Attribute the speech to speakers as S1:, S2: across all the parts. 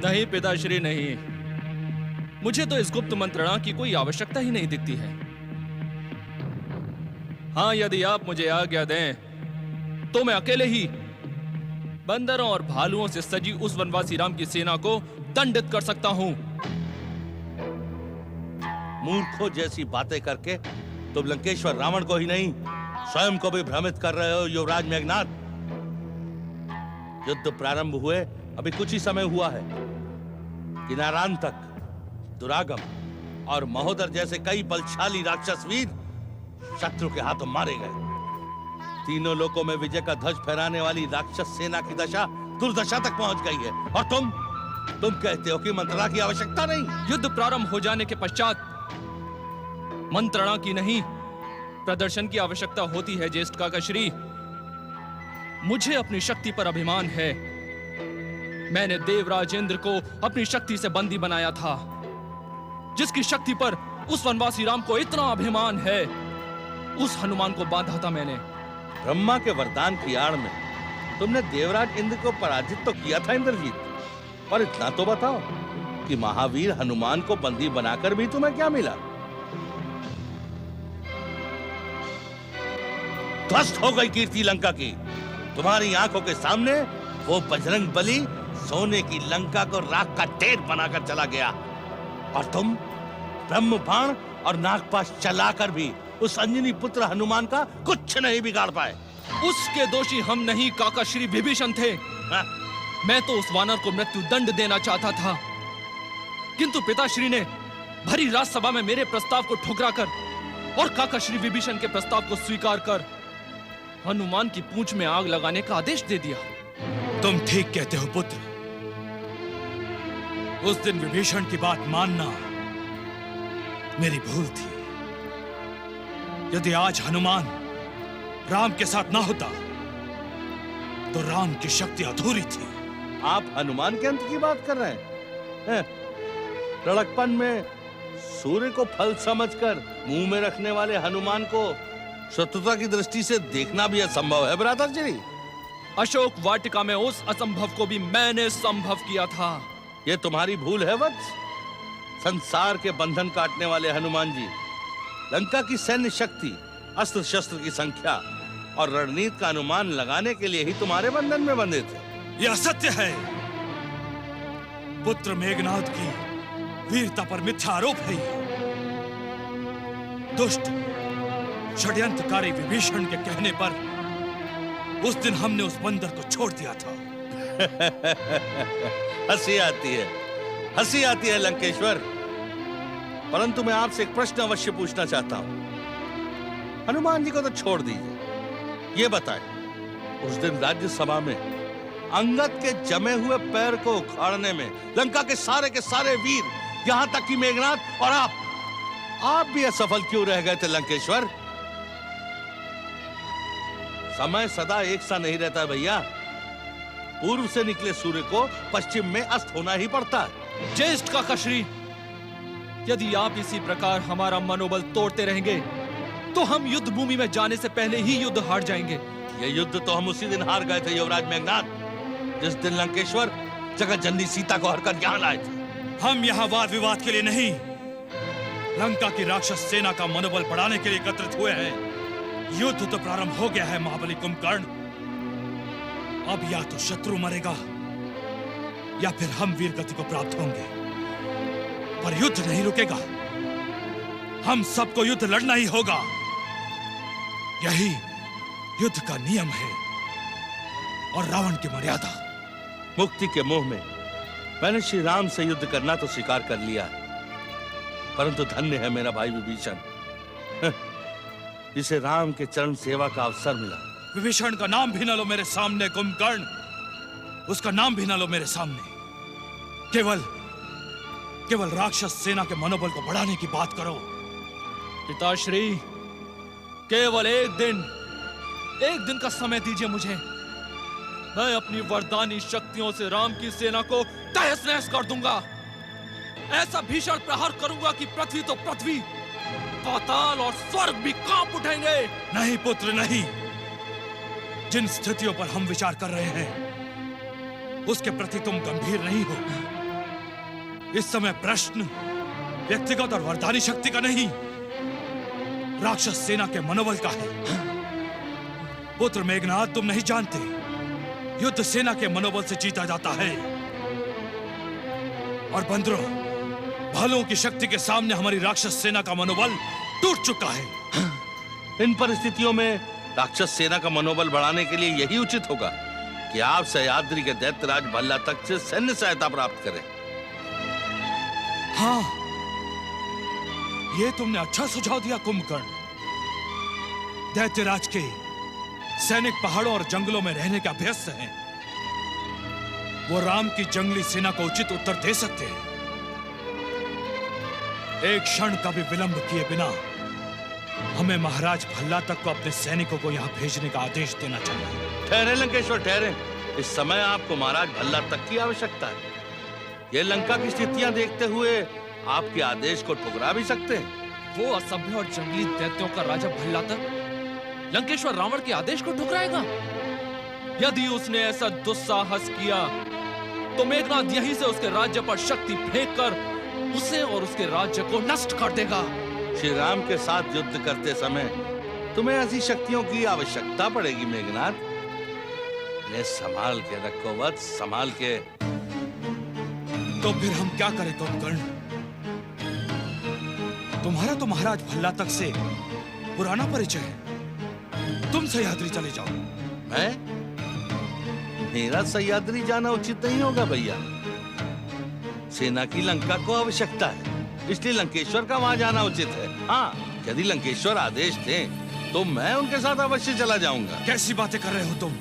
S1: नहीं पिताश्री नहीं, मुझे तो इस गुप्त मंत्रणा की कोई आवश्यकता ही नहीं दिखती है। हाँ, यदि आप मुझे आज्ञा दें तो मैं अकेले ही बंदरों और भालुओं से सजी उस वनवासी राम की सेना को दंडित कर सकता हूं।
S2: मूर्खों जैसी बातें करके तुम लंकेश्वर रावण को ही नहीं, स्वयं को भी भ्रमित कर रहे हो युवराज मेघनाद। युद्ध प्रारंभ हुए अभी कुछ ही समय हुआ है। किनारान तक दुरागम और महोदर जैसे कई बलशाली राक्षस वीर शत्रु के हाथों मारे गए। तीनों लोकों में विजय का ध्वज फहराने वाली राक्षस सेना की दशा दुर्दशा तक पहुंच गई है। और तुम कहते हो कि मंत्रणा की आवश्यकता नहीं।
S1: युद्ध प्रारंभ हो जाने के पश्चात मंत्रणा की नहीं, प्रदर्शन की आवश्यकता होती है ज्येष्ठ काकाश्री। मुझे अपनी शक्ति पर अभिमान है। मैंने देवराज इंद्र को अपनी शक्ति से बंदी बनाया था। जिसकी शक्ति पर उस वनवासी राम को इतना अभिमान है, उस हनुमान को बांधा था मैंने।
S2: ब्रह्मा के वरदान की आड़ में तुमने देवराज इंद्र को पराजित तो किया था इंद्रजीत, पर इतना तो बताओ कि महावीर हनुमान को बंदी बनाकर भी तुम्हें क्या मिला? ध्वस्त हो गई कीर्ति लंका की। तुम्हारी आंखों के सामने वो बजरंग बली सोने की लंका को राख का ढेर बनाकर चला गया, और तुम ब्रह्म बाण और नागपाश चलाकर भी उस अंजनी पुत्र हनुमान का कुछ नहीं बिगाड़ पाए।
S1: उसके दोषी हम नहीं, काकाश्री विभीषण थे। मैं तो उस वानर को मृत्यु दंड देना चाहता था, किंतु पिताश्री ने भरी राजसभा में मेरे प्रस्ताव को ठुकराकर और काकाश्री विभीषण के प्रस्ताव को स्वीकार कर हनुमान की पूंछ में आग लगाने का आदेश दे दिया।
S3: तुम ठीक कहते हो पुत्र। उस दिन विभीषण की बात मानना मेरी भूल थी। यदि आज हनुमान राम के साथ ना होता तो राम की शक्ति अधूरी थी।
S2: आप हनुमान के अंत की बात कर रहे हैं? लड़कपन में सूर्य को फल समझकर मुंह में रखने वाले हनुमान को शत्रुता की दृष्टि से देखना भी असंभव है भ्रातर जी।
S1: अशोक वाटिका में उस असंभव को भी मैंने संभव किया था।
S2: ये तुम्हारी भूल है वत्स। संसार के बंधन काटने वाले हनुमान जी लंका की सैन्य शक्ति, अस्त्र शस्त्र की संख्या और रणनीति का अनुमान लगाने के लिए ही तुम्हारे बंधन में बंधे थे।
S3: यह सत्य है। पुत्र मेघनाद की वीरता पर मिथ्या आरोप है। दुष्ट षड्यंत्रकारी विभीषण के कहने पर उस दिन हमने उस बंदर को छोड़ दिया था।
S2: हंसी आती है लंकेश्वर। परंतु मैं आपसे एक प्रश्न अवश्य पूछना चाहता हूं। हनुमान जी को तो छोड़ दीजिए, ये बताएं, उस दिन राज्यसभा में अंगद के जमे हुए पैर को उखाड़ने में लंका के सारे वीर, यहां तक कि मेघनाद और आप भी असफल क्यों रह गए थे लंकेश्वर? समय सदा एक सा नहीं रहता भैया। पूर्व से निकले सूर्य को पश्चिम में अस्त होना ही पड़ता है।
S1: ज्येष्ठ काकाश्री, यदि आप इसी प्रकार हमारा मनोबल तोड़ते रहेंगे तो हम युद्ध भूमि में जाने से पहले ही युद्ध हार जाएंगे।
S2: ये युद्ध तो हम उसी दिन हार गए थे युवराज मेघनाद, जिस दिन लंकेश्वर जगत जननी सीता को हरकर यहाँ लाए थे।
S3: हम यहाँ वाद विवाद के लिए नहीं, लंका की राक्षस सेना का मनोबल बढ़ाने के लिए एकत्रित हुए हैं। युद्ध तो प्रारंभ हो गया है महाबली कुंभकर्ण। अब या तो शत्रु मरेगा या फिर हम वीर गति को प्राप्त होंगे, पर युद्ध नहीं रुकेगा। हम सबको युद्ध लड़ना ही होगा। यही युद्ध का नियम है और रावण की मर्यादा।
S2: मुक्ति के मोह में मैंने श्री राम से युद्ध करना तो स्वीकार कर लिया, परंतु धन्य है मेरा भाई विभीषण, जिसे राम के चरण सेवा का अवसर मिला।
S3: विभीषण का नाम भी न लो मेरे सामने कुंभकर्ण, उसका नाम भी न लो मेरे सामने। केवल राक्षस सेना के मनोबल को बढ़ाने की बात करो।
S1: पिताश्री, केवल एक दिन का समय दीजिए मुझे। मैं अपनी वरदानी शक्तियों से राम की सेना को तहस नहस कर दूंगा। ऐसा भीषण प्रहार करूंगा कि पृथ्वी तो पृथ्वी, पाताल और स्वर्ग भी कांप उठेंगे।
S3: नहीं पुत्र नहीं। जिन स्थितियों पर हम विचार कर रहे हैं उसके प्रति तुम गंभीर नहीं हो। इस समय प्रश्न व्यक्तिगत और वरदानी शक्ति का नहीं, राक्षस सेना के मनोबल का है। पुत्र मेघनाथ, तुम नहीं जानते, युद्ध सेना के मनोबल से जीता जाता है। और बंदरों, भालुओं की शक्ति के सामने हमारी राक्षस सेना का मनोबल टूट चुका है।
S2: इन परिस्थितियों में राक्षस सेना का मनोबल बढ़ाने के लिए यही उचित होगा कि आप सह्याद्री के दैत्यराज भल्ला तक से सैन्य सहायता प्राप्त करें।
S3: हाँ, ये तुमने अच्छा सुझाव दिया कुंभकर्ण। दैत्यराज के सैनिक पहाड़ों और जंगलों में रहने के अभ्यस्त हैं। वो राम की जंगली सेना को उचित उत्तर दे सकते हैं। एक क्षण का भी विलंब किए बिना हमें महाराज भल्ला तक को अपने सैनिकों को यहाँ भेजने का आदेश देना चाहिए।
S2: ठहरे लंकेश्वर, ठहरे। इस समय आपको महाराज भल्ला तक की आवश्यकता है। ये लंका की स्थितियां देखते हुए आपके आदेश को ठुकरा भी सकते हैं।
S1: वो असभ्य और जंगली दैत्यों का राजा भल्ला तक लंकेश्वर रावण के आदेश को ठुकराएगा? यदि उसने ऐसा दुस्साहस किया तो मेघनाथ यहीं से उसके राज्य पर शक्ति फेंककर उसे और उसके राज्य को नष्ट कर देगा।
S2: श्री राम के साथ युद्ध करते समय तुम्हें ऐसी शक्तियों की आवश्यकता पड़ेगी मेघनाथ। ने संभाल के रखो वत्स, संभाल के।
S3: तो फिर हम क्या करें कुंभकर्ण? तुम्हारा तो महाराज भल्ला तक से पुराना परिचय है। तुम सह्याद्री चले जाओ।
S2: मैं? मेरा सह्याद्री जाना उचित नहीं होगा भैया। सेना की लंका को आवश्यकता है, इसलिए लंकेश्वर का वहां जाना उचित है। हाँ, यदि लंकेश्वर आदेश दें तो मैं उनके साथ अवश्य चला जाऊंगा।
S3: कैसी बातें कर रहे हो तुम?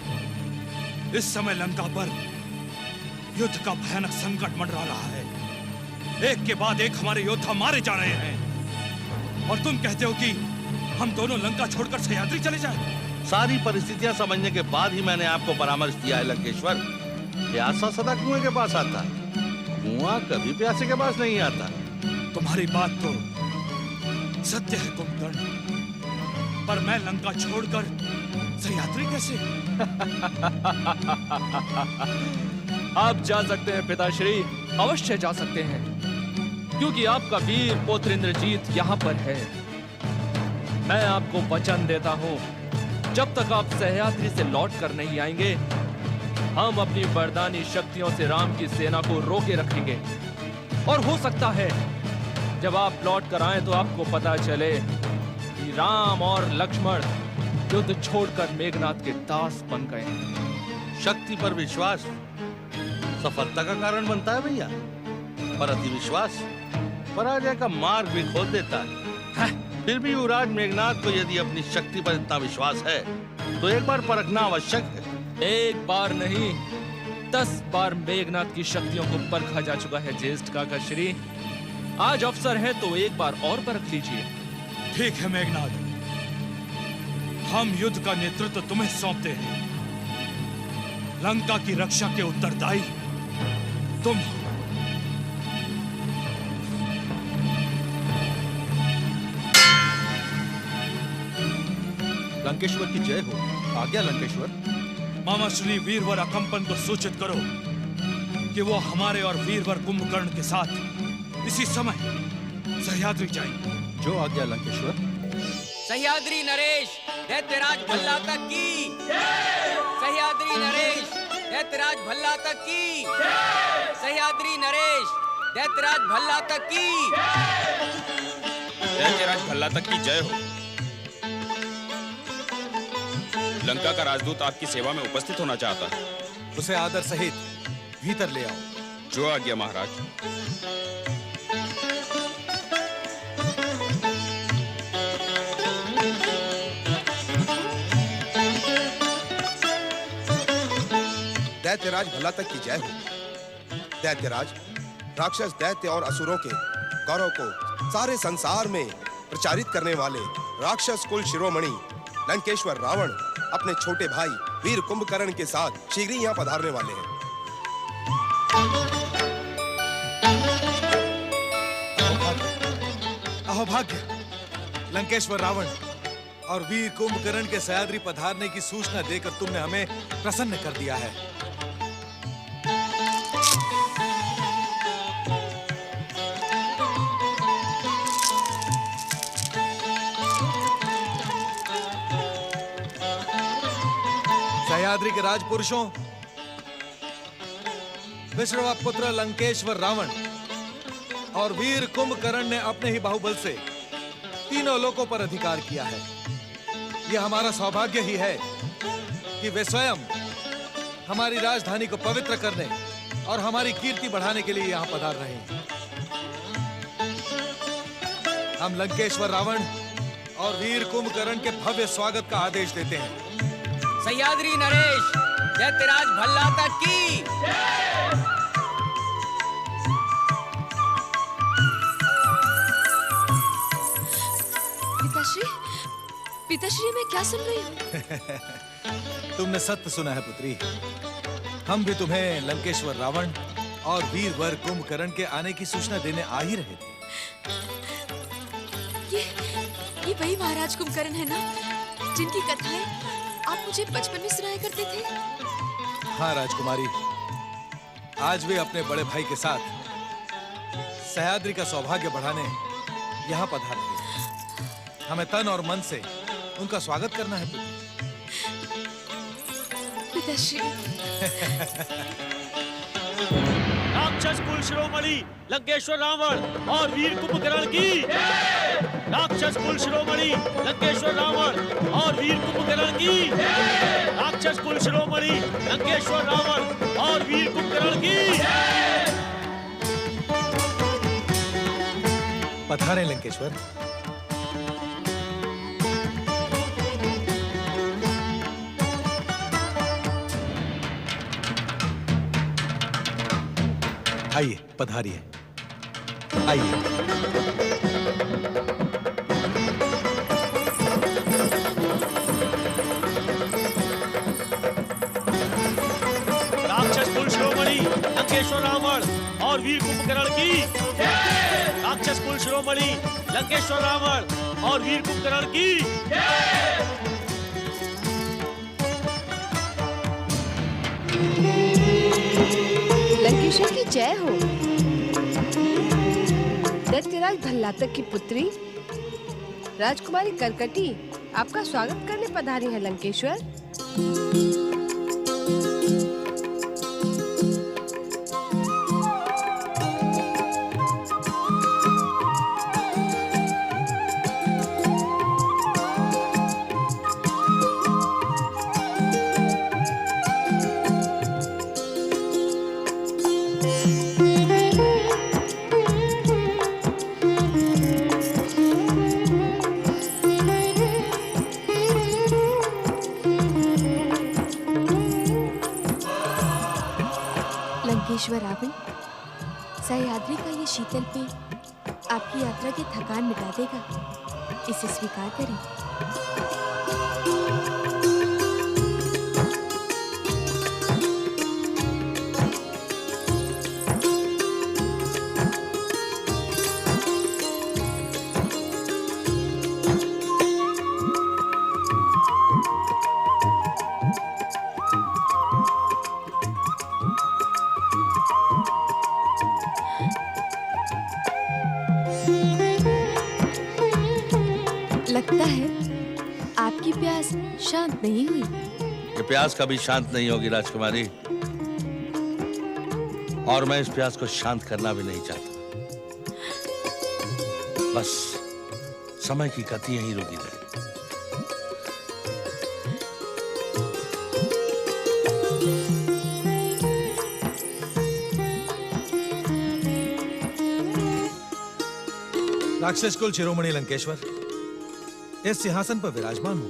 S3: इस समय लंका पर युद्ध का भयानक संकट मंडरा रहा है। एक के बाद एक हमारे योद्धा मारे जा रहे हैं और तुम कहते हो कि हम दोनों लंका छोड़कर सह्याद्री चले जाएं?
S2: सारी परिस्थितियां समझने के बाद ही मैंने आपको परामर्श दिया है लंकेश्वर। प्यासा सदा कुएं के पास आता है, कुआं कभी प्यासे के पास नहीं आता।
S3: तुम्हारी बात तो सत्य है कुंभकर्ण, पर मैं लंका छोड़कर सह्याद्री कैसे?
S1: आप जा सकते हैं पिताश्री, अवश्य जा सकते हैं, क्योंकि आपका वीर पुत्र इंद्रजीत यहाँ पर है। मैं आपको वचन देता हूँ, जब तक आप सह्याद्री से लौट कर नहीं आएंगे, हम अपनी वरदानी शक्तियों से राम की सेना को रोके रखेंगे। और हो सकता है जब आप लौट कर आए तो आपको पता चले कि राम और लक्ष्मण युद्ध छोड़कर मेघनाथ के दास बन गए।
S2: शक्ति पर विश्वास सफलता का कारण बनता है भैया, पर अति विश्वास पराजय का मार्ग भी खोल देता है। फिर भी युवराज मेघनाथ को यदि अपनी शक्ति पर इतना विश्वास है तो एक बार परखना आवश्यक है।
S1: एक बार नहीं, 10 बार मेघनाथ की शक्तियों को परखा जा चुका है ज्येष्ठ काका श्री। आज अवसर है तो एक बार और परख लीजिए।
S3: ठीक है मेघनाथ, हम युद्ध का नेतृत्व तुम्हें सौंपते हैं। लंका की रक्षा के उत्तरदायी तुम हो।
S4: लंकेश्वर की जय हो। आज्ञा लंकेश्वर।
S3: मामा श्री वीरवर अकंपन को सूचित करो कि वो हमारे और वीरवर कुंभकर्ण के साथ इसी समय सह्याद्री जाएंगे।
S4: जो आज्ञा लंकेश्वर।
S5: सह्याद्री नरेश दैत्यराज भल्ला तक की। सह्याद्री नरेश दैत्यराज भल्ला तक की। सह्याद्री नरेश दैत्यराज भल्ला तक की।
S6: दैत्यराज भल्ला तक की जय हो। लंका का राजदूत आपकी सेवा में उपस्थित होना चाहता है।
S4: उसे आदर सहित भीतर ले आओ।
S6: जो आज्ञा महाराज।
S7: दैत्यराज भल्ला तक की जय हो। दैत्यराज, राक्षस दैत्य और असुरों के गौरव को सारे संसार में प्रचारित करने वाले राक्षस कुल शिरोमणि लंकेश्वर रावण अपने छोटे भाई वीर कुंभकर्ण के साथ शीघ्र ही यहाँ पधारने वाले हैं।
S4: अहोभाग्य, लंकेश्वर रावण और वीर कुंभकर्ण के सह्याद्री पधारने की सूचना देकर तुमने हमें प्रसन्न कर दिया है। सह्याद्री के राजपुरुषों, विश्रवा पुत्र लंकेश्वर रावण और वीर कुंभकर्ण ने अपने ही बाहुबल से तीनों लोकों पर अधिकार किया है। यह हमारा सौभाग्य ही है कि वे स्वयं हमारी राजधानी को पवित्र करने और हमारी कीर्ति बढ़ाने के लिए यहाँ पधार रहे हैं। हम लंकेश्वर रावण और वीर कुंभकर्ण के भव्य स्वागत का आदेश देते हैं।
S5: सह्याद्री नरेश दैत्यराज भल्लाता की।
S8: पिताश्री, पिताश्री मैं क्या सुन रही हूँ?
S4: तुमने सत्य सुना है पुत्री। हम भी तुम्हें लंकेश्वर रावण और वीर वर कुंभकर्ण के आने की सूचना देने आ ही रहे थे।
S8: ये वही महाराज कुंभकर्ण है ना, जिनकी कथाएं आप मुझे बचपन में सुनाया करते थे?
S4: हाँ राजकुमारी, आज वे अपने बड़े भाई के साथ सह्याद्री का सौभाग्य बढ़ाने यहाँ पधार रहे हैं। हमें तन और मन से उनका स्वागत करना है पुत्री।
S8: पिताश्री।
S9: राक्षस कुल शिरोमणि लंकेश्वर रावण और वीर कुंभकर्ण की। राक्षस कुल शिरोमणि लंकेश्वर रावण और वीर कुंभकर्ण की। राक्षस कुल शिरोमणि लंकेश्वर रावण और वीर कुंभकर्ण की।
S4: पधारे लंकेश्वर। आइए, पधारिए, आइए।
S9: राक्षस कुल शिरोमणि लंकेश्वर रावण और वीर कुंभकर्ण की। राक्षस कुल शिरोमणि लंकेश्वर रावण और वीर कुंभकर्ण की।
S10: लंकेश्वर की जय हो। दैत्यराज भल्लातक की पुत्री राजकुमारी करकटी आपका स्वागत करने पधारी है लंकेश्वर। लंकेश्वर रावण, सह्याद्री का ये शीतल पेय आपकी यात्रा की थकान मिटा देगा, इसे स्वीकार करें। लगता है आपकी प्यास शांत नहीं हुई।
S2: ये प्यास कभी शांत नहीं होगी राजकुमारी, और मैं इस प्यास को शांत करना भी नहीं चाहता। बस समय की गति यहीं रुकी रहे।
S4: राक्षस कुल शिरोमणि लंकेश्वर, इस सिंहासन पर विराजमान हूं।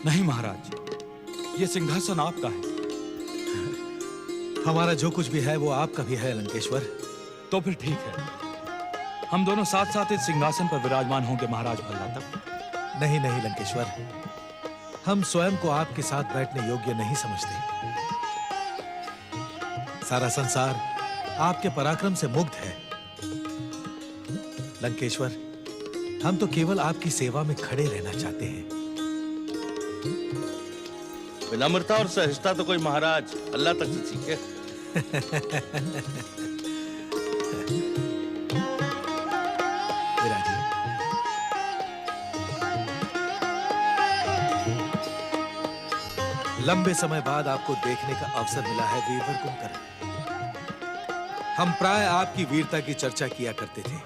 S3: नहीं महाराज, ये सिंहासन आपका है।
S4: हमारा जो कुछ भी है वो आपका भी है लंकेश्वर।
S3: तो फिर ठीक है, हम दोनों साथ साथ इस सिंहासन पर विराजमान होंगे महाराज भल्लातक।
S4: नहीं नहीं लंकेश्वर, हम स्वयं को आपके साथ बैठने योग्य नहीं समझते। सारा संसार आपके पराक्रम से मुग्ध है लंकेश्वर। हम तो केवल आपकी सेवा में खड़े रहना चाहते हैं।
S2: विनम्रता और सहजता तो कोई महाराज अल्लाह तक से सीखे।
S4: विराजिए। लंबे समय बाद आपको देखने का अवसर मिला है वीरवर कुंभकर्ण। हम प्राय आपकी वीरता की चर्चा किया करते थे।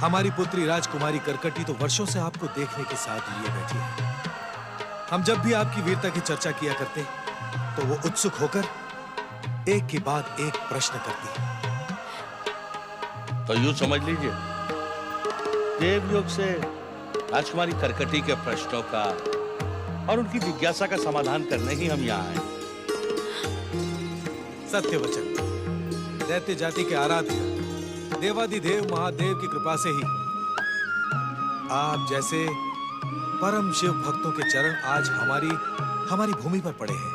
S4: हमारी पुत्री राजकुमारी करकटी तो वर्षों से आपको देखने के साथ लिए बैठी है। हम जब भी आपकी वीरता की चर्चा किया करते तो वो उत्सुक होकर एक के बाद एक प्रश्न करती है।
S2: तो यूं समझ लीजिए, देवयोग से राजकुमारी करकटी के प्रश्नों का और उनकी जिज्ञासा का समाधान करने ही हम यहाँ आए।
S4: सत्य वचन। दैत्य जाति के आराध्य देवादिदेव महादेव की कृपा से ही आप जैसे परम शिव भक्तों के चरण आज हमारी भूमि पर पड़े हैं।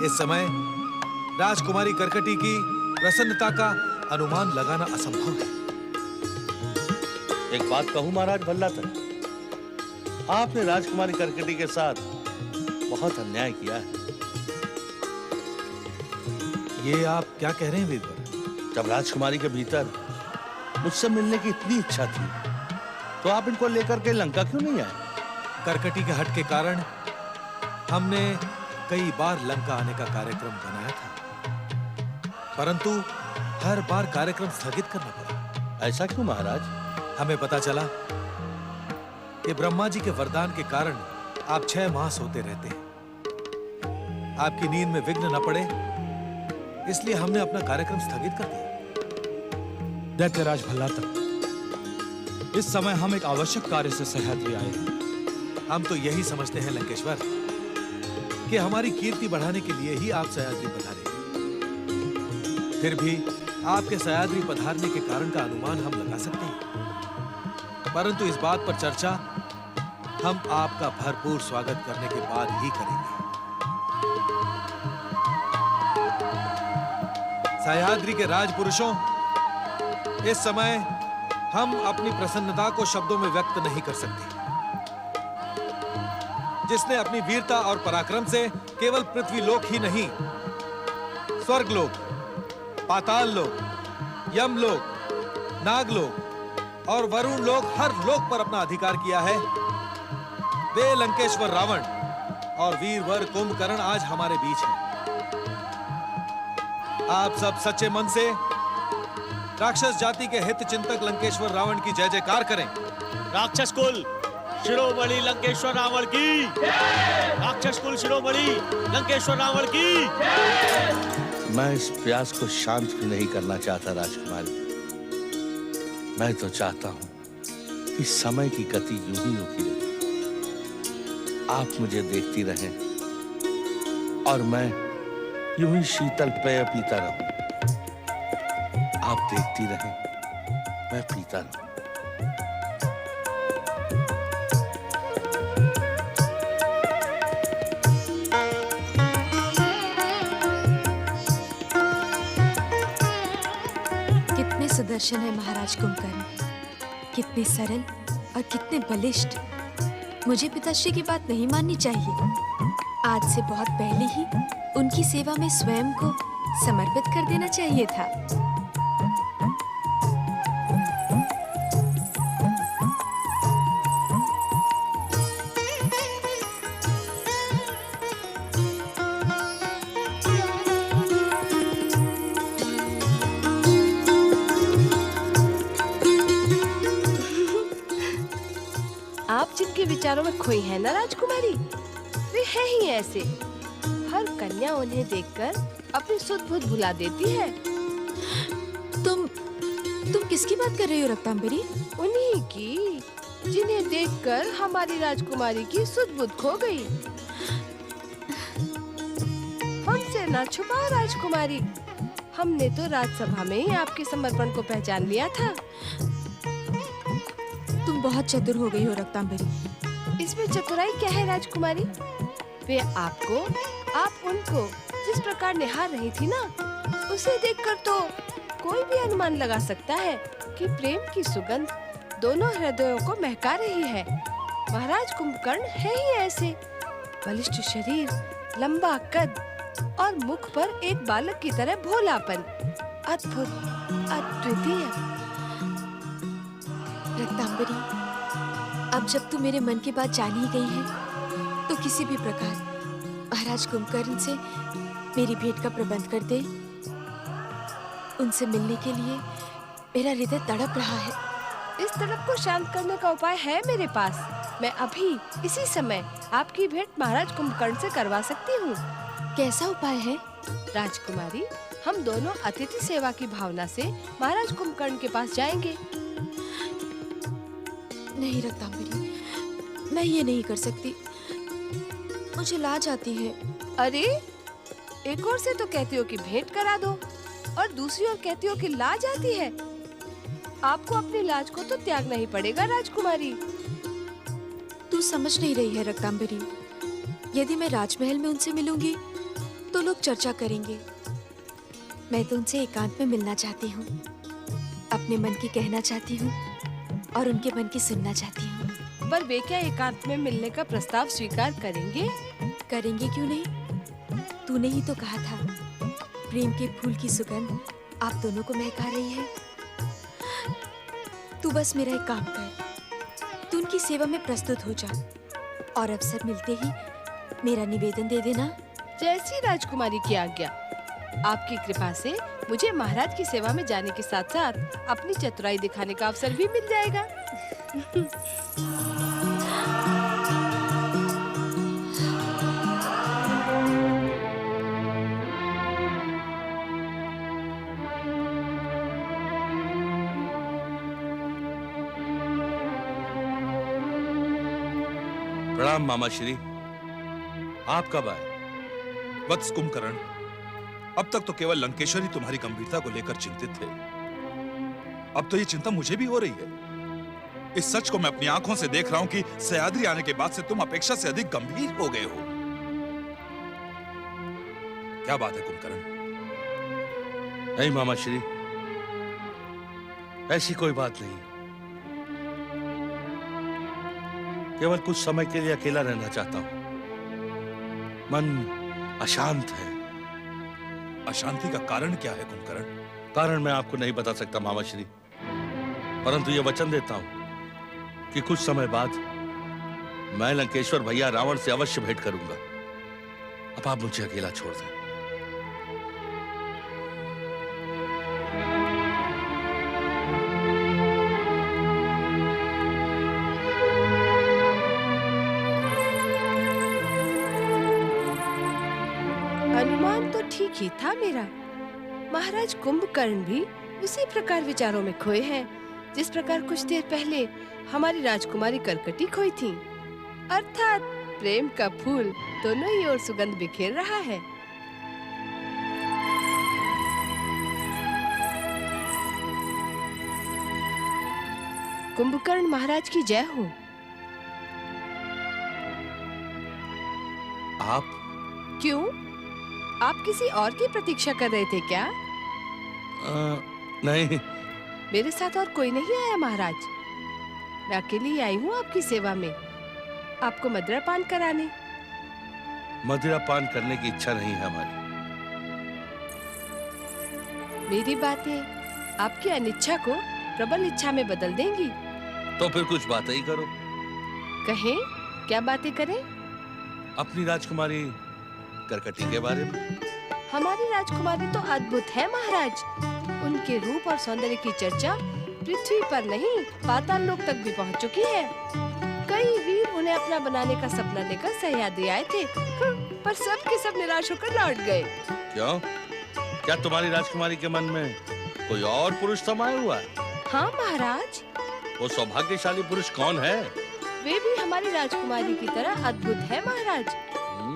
S4: इस समय राजकुमारी करकटी की प्रसन्नता का अनुमान लगाना असंभव है।
S2: एक बात कहूं महाराज भल्लातर, आपने राजकुमारी करकटी के साथ बहुत अन्याय किया है।
S4: ये आप क्या कह रहे हैं वीरवर?
S2: जब राजकुमारी के भीतर मुझसे मिलने की इतनी इच्छा थी तो आप इनको लेकर के लंका क्यों नहीं आए?
S4: करकटी के हट के कारण हमने कई बार लंका आने का कार्यक्रम बनाया था, परंतु हर बार कार्यक्रम स्थगित करना पड़ा।
S2: ऐसा क्यों महाराज?
S4: हमें पता चला कि ब्रह्मा जी के वरदान के कारण आप 6 माह सोते रहते हैं। आपकी नींद में विघ्न न पड़े इसलिए हमने अपना कार्यक्रम स्थगित कर दिया।
S3: दैत्यराज भल्लातर, इस समय हम एक आवश्यक कार्य से सह्याद्री आए हैं।
S4: हम तो यही समझते हैं लंकेश्वर कि हमारी कीर्ति बढ़ाने के लिए ही आप सह्याद्री पधारे। फिर भी आपके सह्याद्री पधारने के कारण का अनुमान हम लगा सकते हैं, परंतु इस बात पर चर्चा हम आपका भरपूर स्वागत करने के बाद ही करेंगे। सह्याद्री के राजपुरुषों, इस समय हम अपनी प्रसन्नता को शब्दों में व्यक्त नहीं कर सकते। जिसने अपनी वीरता और पराक्रम से केवल पृथ्वी लोक ही नहीं, स्वर्ग लोक, पाताल लोक, यम लोक, नागलोक और वरुण लोक, हर लोक पर अपना अधिकार किया है, वे लंकेश्वर रावण और वीरवर कुंभकर्ण आज हमारे बीच हैं। आप सब सच्चे मन से राक्षस जाति के हित चिंतक लंकेश्वर रावण की जय जयकार करें।
S9: राक्षस कुल शिरोमणि लंकेश्वर रावण की, राक्षस कुल शिरोमणि लंकेश्वर रावण की।
S2: मैं इस प्यास को शांत भी नहीं करना चाहता राजकुमारी। मैं तो चाहता हूं कि समय की गति यूं ही रुकी रहे, आप मुझे देखती रहें और मैं यूं ही शीतल पेय पीता रहूं। आप देखती रहें, मैं पीता रहूं।
S10: कितने सुदर्शन है महाराज कुंभकर्ण, कितने सरल और कितने बलिष्ठ। मुझे पिताश्री की बात नहीं माननी चाहिए। आज से बहुत पहले ही उनकी सेवा में स्वयं को समर्पित कर देना चाहिए था।
S11: आप जिनके विचारों में खोई है ना राजकुमारी, वे है ही ऐसे। हर कन्या उन्हें देखकर अपनी सुध बुध भुला देती है।
S10: तुम किसकी बात कर रही हो रक्तांबरी?
S11: उन्हीं की, जिन्हें देखकर हमारी राजकुमारी की सुध बुध खो गई। हमसे ना छुपाओ राजकुमारी, हमने तो राजसभा में ही आपके समर्पण को पहचान लिया था।
S10: तुम बहुत चतुर हो गई हो रक्तांबरी।
S11: इसमें चतुराई क्या है राजकुमारी? वे आपको, आप उनको जिस प्रकार निहार रही थी ना, उसे देखकर तो कोई भी अनुमान लगा सकता है कि प्रेम की सुगंध दोनों हृदयों को महका रही है। महाराज कुंभकर्ण है ही ऐसे, बलिष्ठ शरीर, लंबा कद और मुख पर एक बालक की तरह भोलापन, अद्भुत, अद्वितीय।
S10: रक्तांबरी, अब जब तू मेरे मन की बात जान ही गई है, तो किसी भी प्रकार महाराज कुंभकर्ण से मेरी भेंट का प्रबंध कर दे। उनसे मिलने के लिए मेरा हृदय तड़प रहा है।
S11: इस तड़प को शांत करने का उपाय है मेरे पास। मैं अभी इसी समय आपकी भेंट महाराज कुंभकर्ण से करवा सकती हूँ।
S10: कैसा उपाय है?
S11: राजकुमारी, हम दोनों अतिथि सेवा की भावना से महाराज कुंभकर्ण के पास जाएंगे।
S10: नहीं रत्नांबरी, मैं ये नहीं कर सकती, मुझे लाज आती है।
S11: अरे, एक ओर से तो कहती हो कि भेंट करा दो और दूसरी ओर कहती हो कि लाज आती है। आपको अपनी लाज को तो त्यागना ही पड़ेगा राजकुमारी।
S10: तू समझ नहीं रही है रत्नांबरी। यदि मैं राजमहल में उनसे मिलूंगी तो लोग चर्चा करेंगे। मैं तो उनसे एकांत में मिलना चाहती हूँ, अपने मन की कहना चाहती हूँ और उनके मन की सुनना चाहती हूँ।
S11: पर वे क्या एकांत में मिलने का प्रस्ताव स्वीकार करेंगे?
S10: करेंगे क्यों नहीं? तूने ही तो कहा था, प्रेम के फूल की सुगंध आप दोनों को महका रही है। तू बस मेरा एक काम कर, तू उनकी सेवा में प्रस्तुत हो जा और अवसर मिलते ही मेरा निवेदन दे देना।
S11: जैसी राजकुमारी की आज्ञा। आपकी कृपा से मुझे महाराज की सेवा में जाने के साथ साथ अपनी चतुराई दिखाने का अवसर भी मिल जाएगा।
S2: प्रणाम मामा श्री। आप कब आए?
S4: वत्स कुंभकर्ण, अब तक तो केवल लंकेश्वर ही तुम्हारी गंभीरता को लेकर चिंतित थे। अब तो ये चिंता मुझे भी हो रही है। इस सच को मैं अपनी आंखों से देख रहा हूं कि सयाद्री आने के बाद से तुम अपेक्षा से अधिक गंभीर हो गए हो। क्या बात है कुंभकर्ण?
S2: नहीं मामा श्री, ऐसी कोई बात नहीं। केवल कुछ समय के लिए अकेला रहना चाहता हूं। मन अशांत है।
S4: अशांति का कारण क्या है कुंभकर्ण?
S2: कारण मैं आपको नहीं बता सकता मामा श्री, परंतु ये वचन देता हूं कि कुछ समय बाद मैं लंकेश्वर भैया रावण से अवश्य भेंट करूंगा। अब आप मुझे अकेला छोड़ दें।
S11: अनुमान तो ठीक ही था मेरा। महाराज कुंभकर्ण भी उसी प्रकार विचारों में खोए हैं, जिस प्रकार कुछ देर पहले हमारी राजकुमारी कर्कटी खोई थी। अर्थात प्रेम का फूल दोनों ही ओर सुगंध बिखेर रहा है। कुंभकर्ण महाराज की जय हो।
S2: आप?
S11: क्यों? आप किसी और की प्रतीक्षा कर रहे थे क्या?
S2: नहीं।
S11: मेरे साथ और कोई नहीं आया महाराज। मैं अकेली ही आई हूँ आपकी सेवा में, आपको मदिरा पान कराने।
S2: मदिरा पान करने की इच्छा नहीं है हमारी।
S11: मेरी बातें आपकी अनिच्छा को प्रबल इच्छा में बदल देंगी।
S2: तो फिर कुछ बातें ही करो।
S11: कहें, क्या बातें करें?
S2: अपनी राजकुमारी कर्कटी के बारे में।
S11: हमारी राजकुमारी तो अद्भुत है महाराज। उनके रूप और सौंदर्य की चर्चा पृथ्वी पर नहीं, पाताल लोक तक भी पहुंच चुकी है। कई वीर उन्हें अपना बनाने का सपना लेकर सह्याद्री आए थे, पर सब के सब निराश होकर लौट गए।
S2: क्यों? क्या तुम्हारी राजकुमारी के मन में कोई और पुरुष समाया हुआ है?
S11: हाँ महाराज।
S2: वो सौभाग्यशाली पुरुष कौन है?
S11: वे भी हमारी राजकुमारी की तरह अद्भुत है महाराज।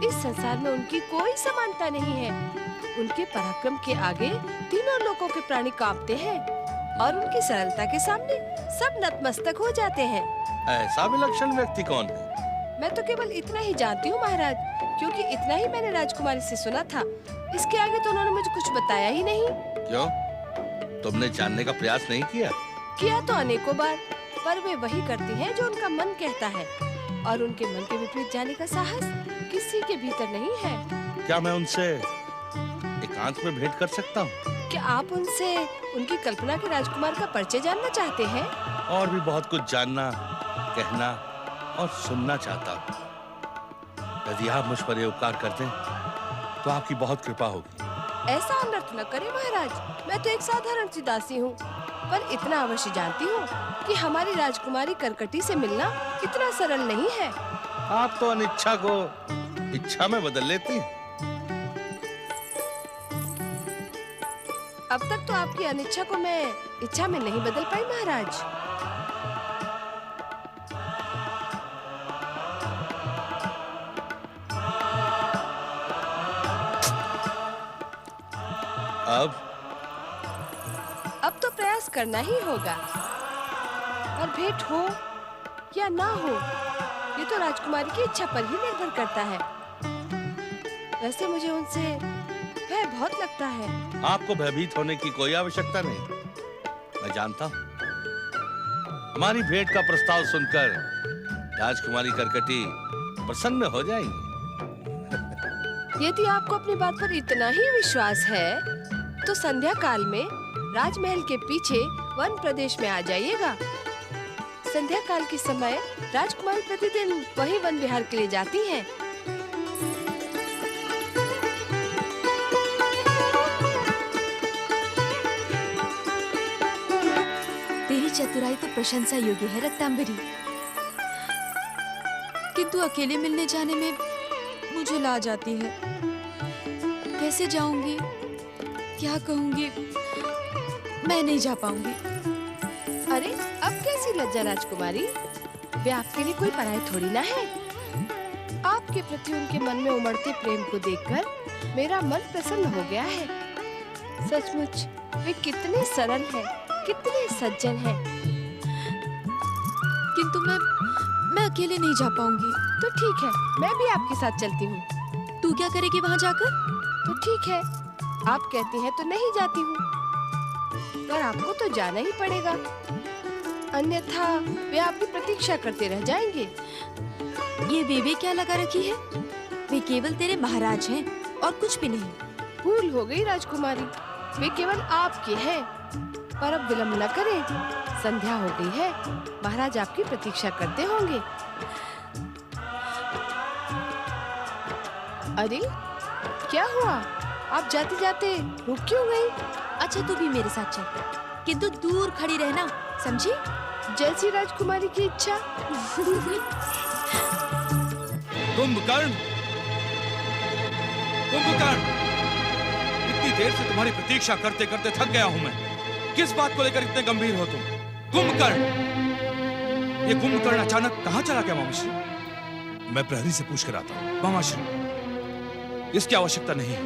S11: इस संसार में उनकी कोई समानता नहीं है। उनके पराक्रम के आगे तीनों लोकों के प्राणी कांपते हैं और उनकी सरलता के सामने सब नतमस्तक हो जाते हैं।
S2: ऐसा विलक्षण व्यक्ति कौन है?
S11: मैं तो केवल इतना ही जानती हूँ महाराज, क्योंकि इतना ही मैंने राजकुमारी से सुना था। इसके आगे तो उन्होंने मुझे कुछ बताया ही नहीं।
S2: क्यों? तुमने जानने का प्रयास नहीं किया?
S11: किया तो अनेकों बार, पर वे वही करती हैं जो उनका मन कहता है, और उनके मन के विपरीत जाने का साहस किसी के भीतर नहीं है।
S2: क्या मैं उनसे एकांत में भेंट कर सकता हूँ?
S11: क्या आप उनसे उनकी कल्पना के राजकुमार का परिचय जानना चाहते हैं?
S2: और भी बहुत कुछ जानना, कहना और सुनना चाहता हूं। यदि आप मुझ पर ये उपकार कर दें तो आपकी बहुत कृपा होगी।
S11: ऐसा अनर्थ न करे महाराज, मैं तो एक साधारण सी दासी हूँ, पर इतना अवश्य जानती हूँ कि हमारी राजकुमारी करकटी से मिलना इतना सरल नहीं है।
S2: आप तो अनिच्छा को इच्छा में बदल लेते हैं।
S11: अब तक तो आपकी अनिच्छा को मैं इच्छा में नहीं बदल पाई महाराज। अब तो प्रयास करना ही होगा, और भेंट हो या ना हो ये तो राजकुमारी की इच्छा पर ही निर्भर करता है। वैसे मुझे उनसे भय बहुत लगता है।
S2: आपको भयभीत होने की कोई आवश्यकता नहीं। मैं जानता हूँ हमारी भेंट का प्रस्ताव सुनकर राजकुमारी करकटी प्रसन्न हो जाएंगी।
S11: यदि आपको अपनी बात पर इतना ही विश्वास है तो संध्या काल में राजमहल के पीछे वन प्रदेश में आ जाइएगा। संध्या काल के समय राजकुमारी प्रतिदिन वही वन विहार के लिए जाती हैं।
S10: तेरी चतुराई तो प्रशंसा योग्य है रक्तांबरी, किंतु अकेले मिलने जाने में मुझे लाज आती है। कैसे जाऊंगी, क्या कहूंगी, मैं नहीं जा पाऊंगी।
S11: अरे अब कैसी लज्जा राजकुमारी, वे आपके लिए कोई पराई थोड़ी ना है। आपके प्रति उनके मन में उमड़ते प्रेम को देखकर मेरा मन प्रसन्न हो गया है। सचमुच वे कितने सरल हैं, कितने सज्जन हैं।
S10: किंतु मैं अकेले नहीं जा पाऊंगी।
S11: तो ठीक है, मैं भी आपके साथ चलती हूँ।
S10: तू क्या करेगी वहाँ जाकर?
S11: तो ठीक है, आप कहती हैं तो नहीं जाती हूँ, पर आपको तो जाना ही पड़ेगा, अन्यथा वे आपकी प्रतीक्षा करते रह जाएंगे।
S10: ये वे क्या लगा रखी है? वे केवल तेरे महाराज हैं और कुछ भी नहीं।
S11: भूल हो गई राजकुमारी, वे केवल आपके हैं। पर अब विलम्ब न करें, संध्या हो गई है, महाराज आपकी प्रतीक्षा करते होंगे। अरे क्या हुआ, आप जाते जाते रुक क्यों गई?
S10: अच्छा तू भी मेरे साथ चल, किंतु दूर खड़ी रहना, समझी?
S11: जैसी राजकुमारी की इच्छा।
S3: कुंभकर्ण, कुंभकर्ण, इतनी देर से तुम्हारी प्रतीक्षा करते करते थक गया हूं मैं। किस बात को लेकर इतने गंभीर हो तुम? कुंभकर्ण, ये कुंभकर्ण अचानक कहां चला गया मामाश्री?
S12: मैं प्रहरी से पूछ कर आता हूं।
S3: मामाश्री, इसकी आवश्यकता नहीं है।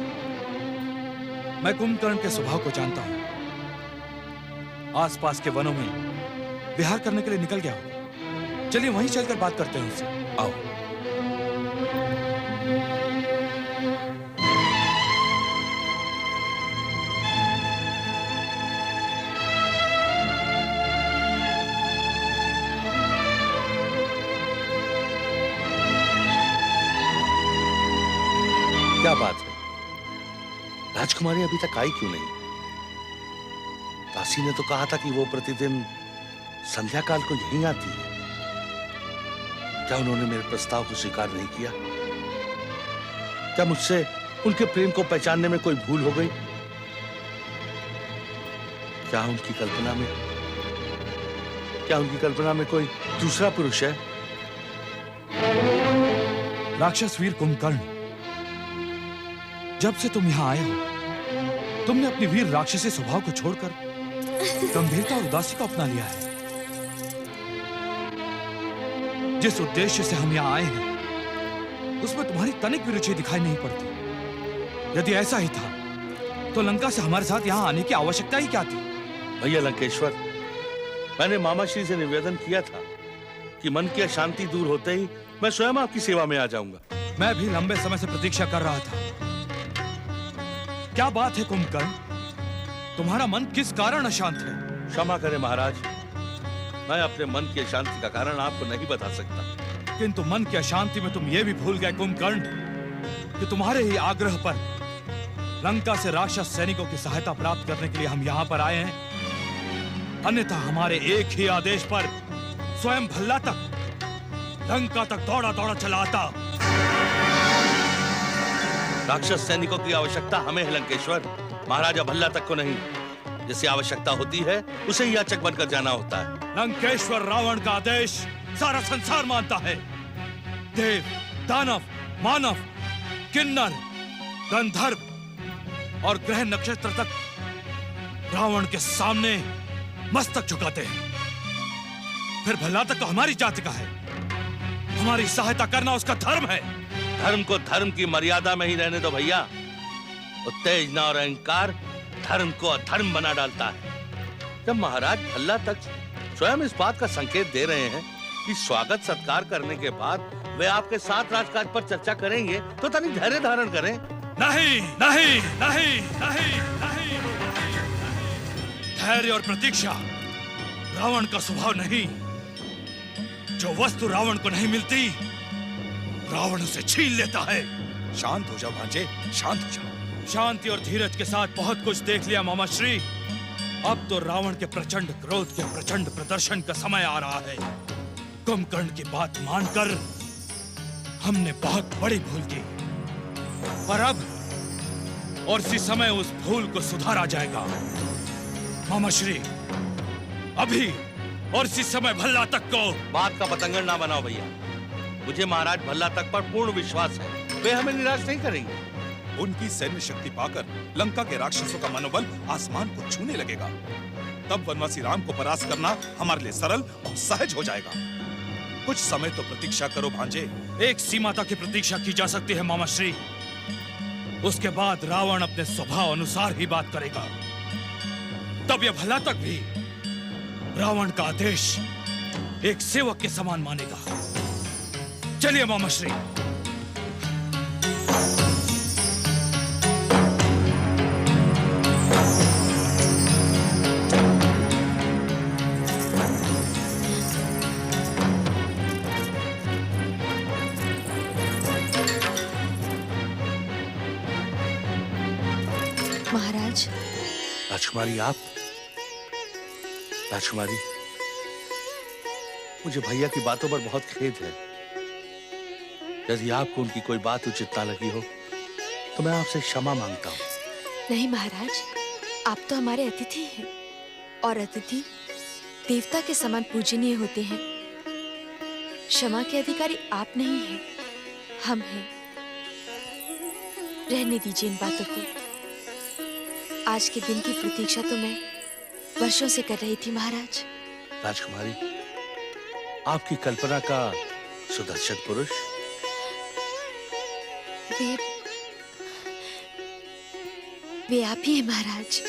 S3: मैं कुंभकर्ण के स्वभाव को जानता हूं। आसपास के वनों में विहार करने के लिए निकल गया होगा। चलिए वहीं चलकर बात करते हैं उससे। आओ।
S2: क्या बात है, राजकुमारी अभी तक आई क्यों नहीं? दासी ने तो कहा था कि वो प्रतिदिन संध्या काल को यहीं आती है। क्या उन्होंने मेरे प्रस्ताव को स्वीकार नहीं किया? क्या मुझसे उनके प्रेम को पहचानने में कोई भूल हो गई? क्या उनकी कल्पना में कोई दूसरा पुरुष है?
S3: राक्षस वीर कुंभकर्ण, जब से तुम यहाँ आए हो, तुमने अपनी वीर राक्षसी स्वभाव को छोड़कर गंभीरता और उदासी को अपना लिया है। जिस उद्देश्य से हम यहाँ आए हैं, उसमें तुम्हारी तनिक भी रुचि दिखाई नहीं पड़ती। यदि ऐसा ही था, तो लंका से हमारे साथ यहाँ आने की आवश्यकता ही क्या थी?
S2: भैया लंकेश्वर, मैंने मामाश्री से निवेदन किया था कि मन की अशांति दूर होते ही मैं स्वयं आपकी सेवा में आ जाऊंगा।
S3: मैं भी लंबे समय से प्रतीक्षा कर रहा था। क्या बात है कुंभकर्ण, तुम्हारा मन किस कारण अशांत है?
S2: क्षमा करें महाराज, मैं अपने मन की अशांति का कारण आपको नहीं बता सकता।
S3: किंतु मन की अशांति में तुम ये भी भूल गए कुंभकर्ण कि तुम्हारे ही आग्रह पर लंका से राक्षस सैनिकों की सहायता प्राप्त करने के लिए हम यहाँ पर आए हैं। अन्यथा हमारे एक ही आदेश पर स्वयं भल्ला तक लंका तक दौड़ा दौड़ा चला आता।
S2: राक्षस सैनिकों की आवश्यकता हमें है लंकेश्वर, महाराजा भल्ला तक को नहीं। जिसे आवश्यकता होती है उसे ही याचक बनकर जाना होता है।
S3: लंकेश्वर रावण का आदेश सारा संसार मानता है। देव, दानव, मानव, किन्नर, गंधर्व और ग्रह नक्षत्र तक रावण के सामने मस्तक झुकाते हैं। फिर भल्ला तक तो हमारी जाति का है, हमारी सहायता करना उसका धर्म है।
S2: धर्म को धर्म की मर्यादा में ही रहने दो भैया। उत्तेजना और अहंकार धर्म को अधर्म बना डालता है। जब महाराज भल्ला तक स्वयं इस बात का संकेत दे रहे हैं कि स्वागत सत्कार करने के बाद वे आपके साथ राजकाज पर चर्चा करेंगे, तो तनिक धैर्य धारण करें।
S3: नहीं नहीं नहीं नहीं नहीं, धैर्य और प्रतीक्षा रावण का स्वभाव नहीं। जो वस्तु रावण को नहीं मिलती, रावण उसे छीन लेता है।
S12: शांत हो जाओ भांजे, शांत हो जाओ।
S3: शांति और धीरज के साथ बहुत कुछ देख लिया मामा श्री। अब तो रावण के प्रचंड क्रोध के प्रचंड प्रदर्शन का समय आ रहा है। कुंभकर्ण की बात मानकर हमने बहुत बड़ी भूल की, और अब और इसी समय उस भूल को सुधारा जाएगा। मामा श्री, अभी और इसी समय भल्ला तक को
S2: बात का पतंगड़ ना बनाओ भैया। मुझे महाराज भल्ला तक पर पूर्ण विश्वास है, वे हमें निराश नहीं करेंगे।
S12: उनकी सैन्य शक्ति पाकर लंका के राक्षसों का मनोबल आसमान को छूने लगेगा। तब वनवासी राम को परास्त करना हमारे लिए सरल और सहज हो जाएगा। कुछ समय तो प्रतीक्षा करो भांजे।
S3: एक सीमा तक की प्रतीक्षा की जा सकती है मामा श्री। उसके बाद रावण अपने स्वभाव अनुसार ही बात करेगा। तब यह भला तक भी रावण का आदेश एक सेवक के समान मानेगा। चलिए मामा श्री।
S10: महाराज।
S2: राजकुमारी आप? राजकुमारी, मुझे भैया की बातों पर बहुत खेद है। यदि आपको उनकी कोई बात उचित ना लगी हो तो मैं आपसे क्षमा मांगता हूँ।
S10: नहीं महाराज, आप तो हमारे अतिथि हैं, और अतिथि देवता के समान पूजनीय होते हैं। क्षमा के अधिकारी आप नहीं हैं, हम हैं। रहने दीजिए इन बातों को। आज के दिन की प्रतीक्षा तो मैं वर्षों से कर रही थी महाराज।
S2: राजकुमारी, आपकी कल्पना का सुदर्शन पुरुष
S10: वे आप ही हैं महाराज।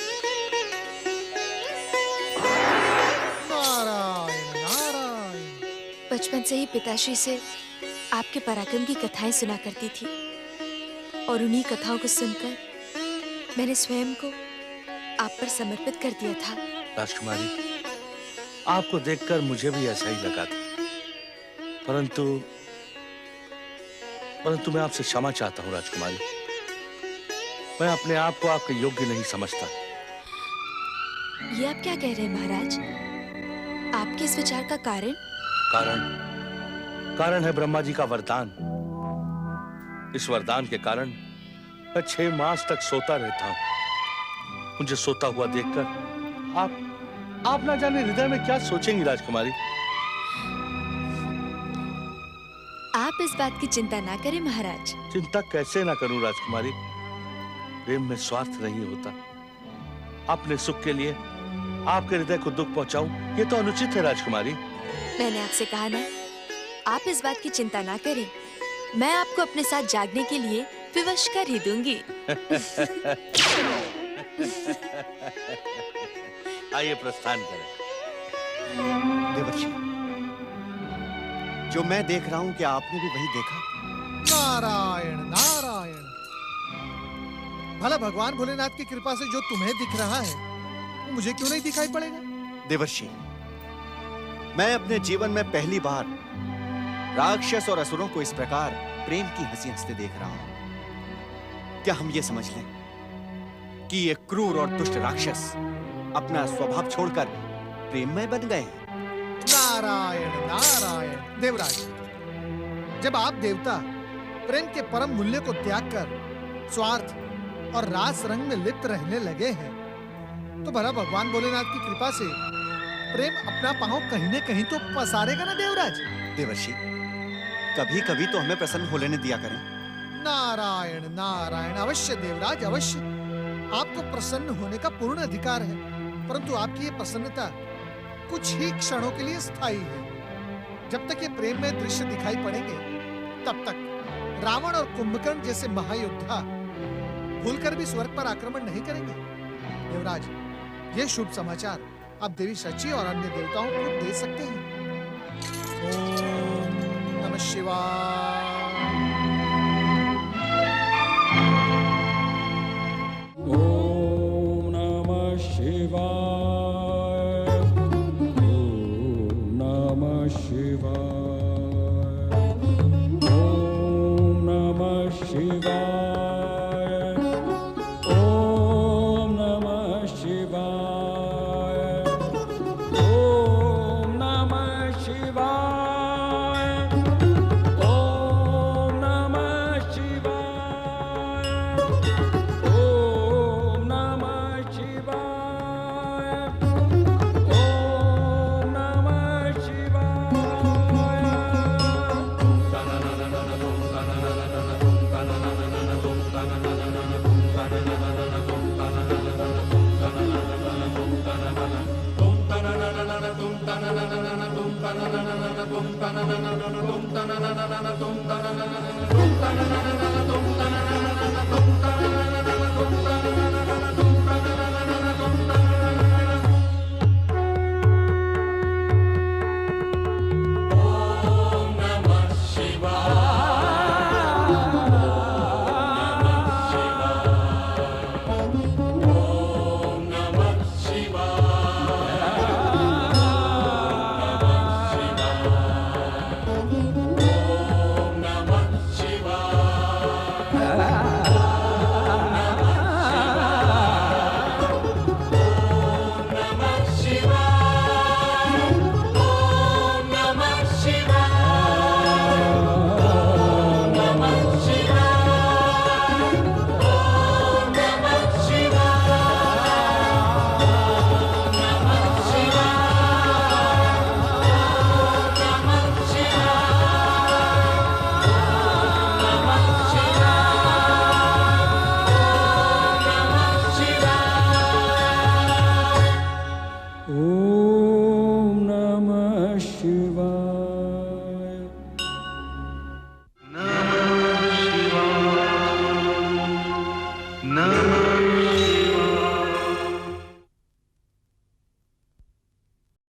S13: नारायण नारायण।
S10: बचपन से ही पिताश्री से आपके पराक्रम की कथाएं सुना करती थी, और उन्हीं कथाओं को सुनकर मैंने स्वयं को आप पर समर्पित कर दिया था।
S2: राजकुमारी, आपको देखकर मुझे भी ऐसा ही लगा था, परंतु मैं आपसे क्षमा चाहता हूँ राजकुमारी। मैं अपने आप को आपके योग्य नहीं समझता।
S10: ये आप क्या कह रहे हैं महाराज? आपके इस विचार का कारण?
S2: कारण है ब्रह्मा जी का वरदान। इस वरदान के कारण मैं 6 मास तक सोता रहता हूँ। मुझे सोता हुआ देखकर आप ना जाने हृदय में क्या सोचेंगी राजकुमारी।
S10: आप इस बात की चिंता ना करें महाराज।
S2: चिंता कैसे ना करूं राजकुमारी? प्रेम में स्वार्थ नहीं होता। अपने सुख के लिए आपके हृदय को दुख पहुंचाऊं, ये तो अनुचित है राजकुमारी।
S10: मैंने आपसे कहा ना, आप इस बात की चिंता ना करें। मैं आपको अपने साथ जागने के लिए विवश कर ही दूंगी।
S2: आइए प्रस्थान करें।
S13: देवर्षि, जो मैं देख रहा हूं, क्या आपने भी वही देखा? नारायण नारायण। भला भगवान भोलेनाथ की कृपा से जो तुम्हें दिख रहा है, वो मुझे क्यों नहीं दिखाई पड़ेगा? देवर्षि, मैं अपने जीवन में पहली बार राक्षस और असुरों को इस प्रकार प्रेम की हंसी हंसते देख रहा हूं। क्या हम ये समझ लें कि ये क्रूर और दुष्ट राक्षस अपना स्वभाव छोड़कर प्रेममय बन गए हैं? नारायण नारायण। देवराज, जब आप देवता प्रेम के परम मूल्य को त्याग कर स्वार्थ और रास रंग में लिप्त रहने लगे हैं, तो भला भगवान भोलेनाथ की कृपा से प्रेम अपना पांव कहीं न कहीं तो पसारेगा ना देवराज।
S14: देवर्षि, कभी कभी तो हमें प्रसन्न हो लेने दिया करें।
S13: नारायण नारायण, अवश्य देवराज अवश्य। आपको प्रसन्न होने का पूर्ण अधिकार है, परंतु आपकी ये प्रसन्नता कुछ ही क्षणों के लिए स्थायी है। जब तक ये प्रेम में दृश्य दिखाई पड़ेंगे, तब तक रावण और कुंभकर्ण जैसे महायोद्धा भूलकर भी स्वर्ग पर आक्रमण नहीं करेंगे। देवराज, ये शुभ समाचार आप देवी शची और अन्य देवताओं को दे सकते हैं। ओम नमः शिवाय।
S15: ओम नमः शिवाय। ओम नमः शिवाय। ओम नमः शिवाय। ओम नमः शिवाय। ओम नमः शिवाय। ओम नमः शिवाय। ओम नमः शिवाय। ओम नमः शिवाय।